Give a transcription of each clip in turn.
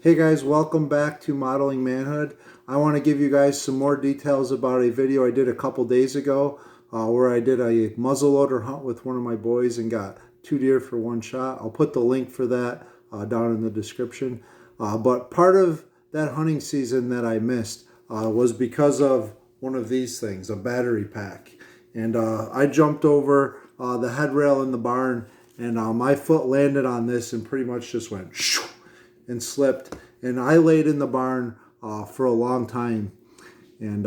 Hey guys, welcome back to Modeling Manhood. I want to give you guys some more details about a video I did a couple days ago where I did a muzzleloader hunt with one of my boys and got 2 deer for one shot. I'll put the link for that down in the description. But part of that hunting season that I missed was because of one of these things, a battery pack. And I jumped over the headrail in the barn and my foot landed on this and pretty much just went shoo, and slipped. And I laid in the barn for a long time. And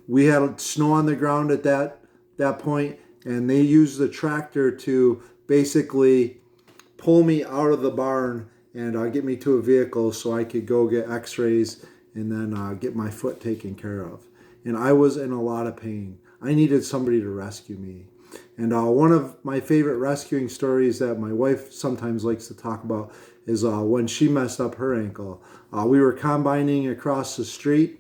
we had snow on the ground at that point, and they used the tractor to basically pull me out of the barn and get me to a vehicle so I could go get x-rays and then get my foot taken care of. And I was in a lot of pain. I needed somebody to rescue me. And one of my favorite rescuing stories that my wife sometimes likes to talk about is when she messed up her ankle. We were combining across the street,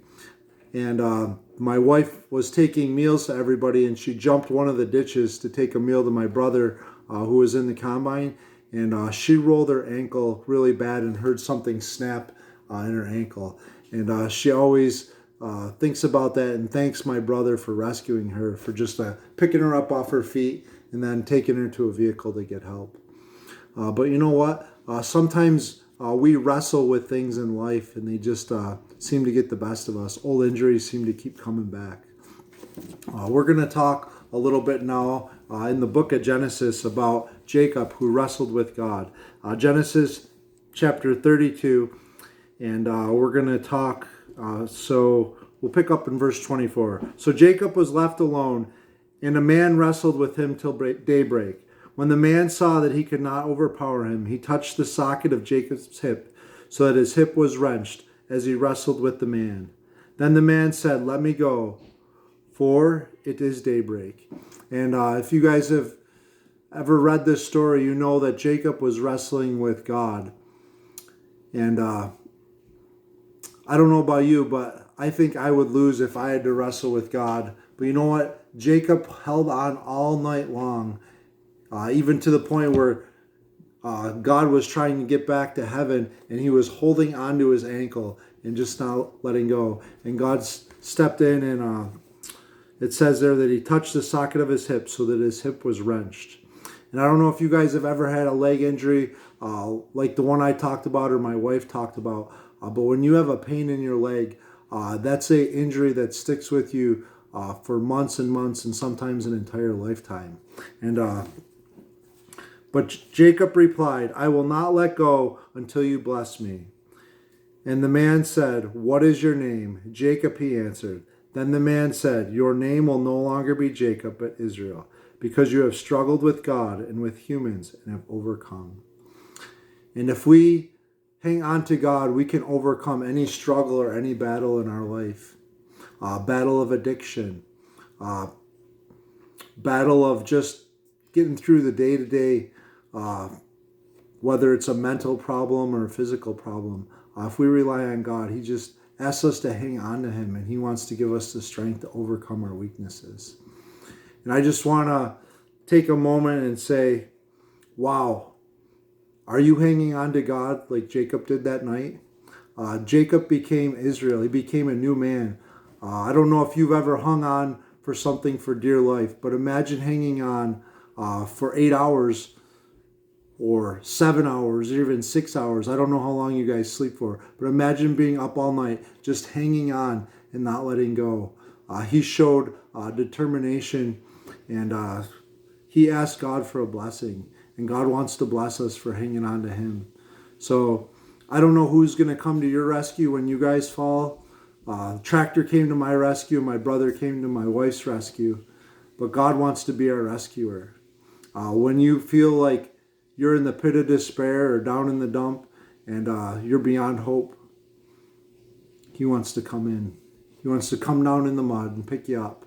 and my wife was taking meals to everybody, and she jumped one of the ditches to take a meal to my brother who was in the combine, and she rolled her ankle really bad and heard something snap in her ankle. And she always thinks about that and thanks my brother for rescuing her, for just picking her up off her feet and then taking her to a vehicle to get help. But you know what? Sometimes we wrestle with things in life and they just seem to get the best of us. Old injuries seem to keep coming back. We're going to talk a little bit now in the book of Genesis about Jacob who wrestled with God. Genesis chapter 32, and we're going to talk, so we'll pick up in verse 24. So Jacob was left alone, and a man wrestled with him till daybreak. When the man saw that he could not overpower him, he touched the socket of Jacob's hip, so that his hip was wrenched as he wrestled with the man. Then the man said, "Let me go, for it is daybreak." And if you guys have ever read this story, you know that Jacob was wrestling with God. And I don't know about you, but I think I would lose if I had to wrestle with God. But you know what? Jacob held on all night long. Even to the point where God was trying to get back to heaven and he was holding onto his ankle and just not letting go. And God stepped in and it says there that he touched the socket of his hip so that his hip was wrenched. And I don't know if you guys have ever had a leg injury like the one I talked about or my wife talked about. But when you have a pain in your leg, that's an injury that sticks with you for months and months and sometimes an entire lifetime. But Jacob replied, "I will not let go until you bless me." And the man said, "What is your name?" "Jacob," he answered. Then the man said, "Your name will no longer be Jacob, but Israel, because you have struggled with God and with humans and have overcome." And if we hang on to God, we can overcome any struggle or any battle in our life. Battle of addiction, battle of just getting through the day-to-day, whether it's a mental problem or a physical problem. If we rely on God, he just asks us to hang on to him, and he wants to give us the strength to overcome our weaknesses. And I just want to take a moment and say, wow, are you hanging on to God like Jacob did that night? Jacob became Israel. He became a new man. I don't know if you've ever hung on for something for dear life, but imagine hanging on for 8 hours or 7 hours or even 6 hours. I don't know how long you guys sleep for, but imagine being up all night, just hanging on and not letting go. He showed determination, and he asked God for a blessing, and God wants to bless us for hanging on to him. So I don't know who's going to come to your rescue when you guys fall. Tractor came to my rescue, my brother came to my wife's rescue, but God wants to be our rescuer. When you feel like you're in the pit of despair or down in the dump and you're beyond hope, he wants to come in. He wants to come down in the mud and pick you up,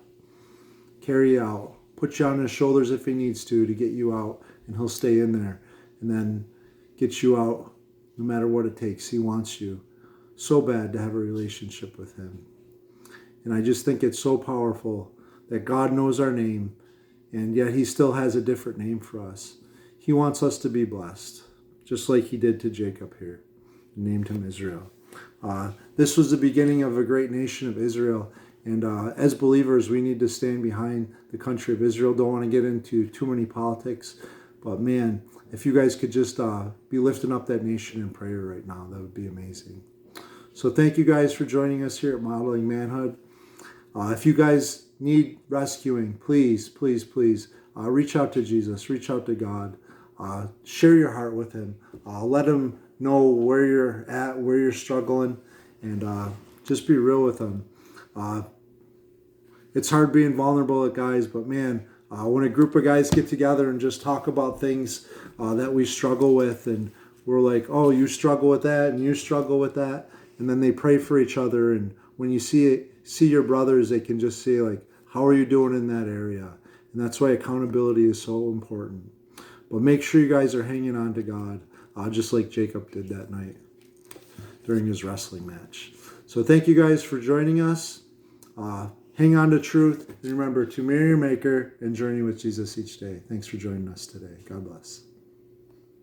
carry you out, put you on his shoulders if he needs to get you out, and he'll stay in there and then get you out no matter what it takes. He wants you so bad to have a relationship with him. And I just think it's so powerful that God knows our name, and yet he still has a different name for us. He wants us to be blessed, just like he did to Jacob here. and named him Israel. This was the beginning of a great nation of Israel. And as believers, we need to stand behind the country of Israel. Don't want to get into too many politics. But man, if you guys could just be lifting up that nation in prayer right now, that would be amazing. So thank you guys for joining us here at Modeling Manhood. If you guys need rescuing, please, please, please reach out to Jesus. Reach out to God. Share your heart with him. Let him know where you're at, where you're struggling, and just be real with him. It's hard being vulnerable, guys, but man, when a group of guys get together and just talk about things that we struggle with, and we're like, oh, you struggle with that, and you struggle with that, and then they pray for each other, and when you see your brothers, they can just say, like, how are you doing in that area? And that's why accountability is so important. But make sure you guys are hanging on to God, just like Jacob did that night during his wrestling match. So thank you guys for joining us. Hang on to truth. And remember to marry your maker and journey with Jesus each day. Thanks for joining us today. God bless.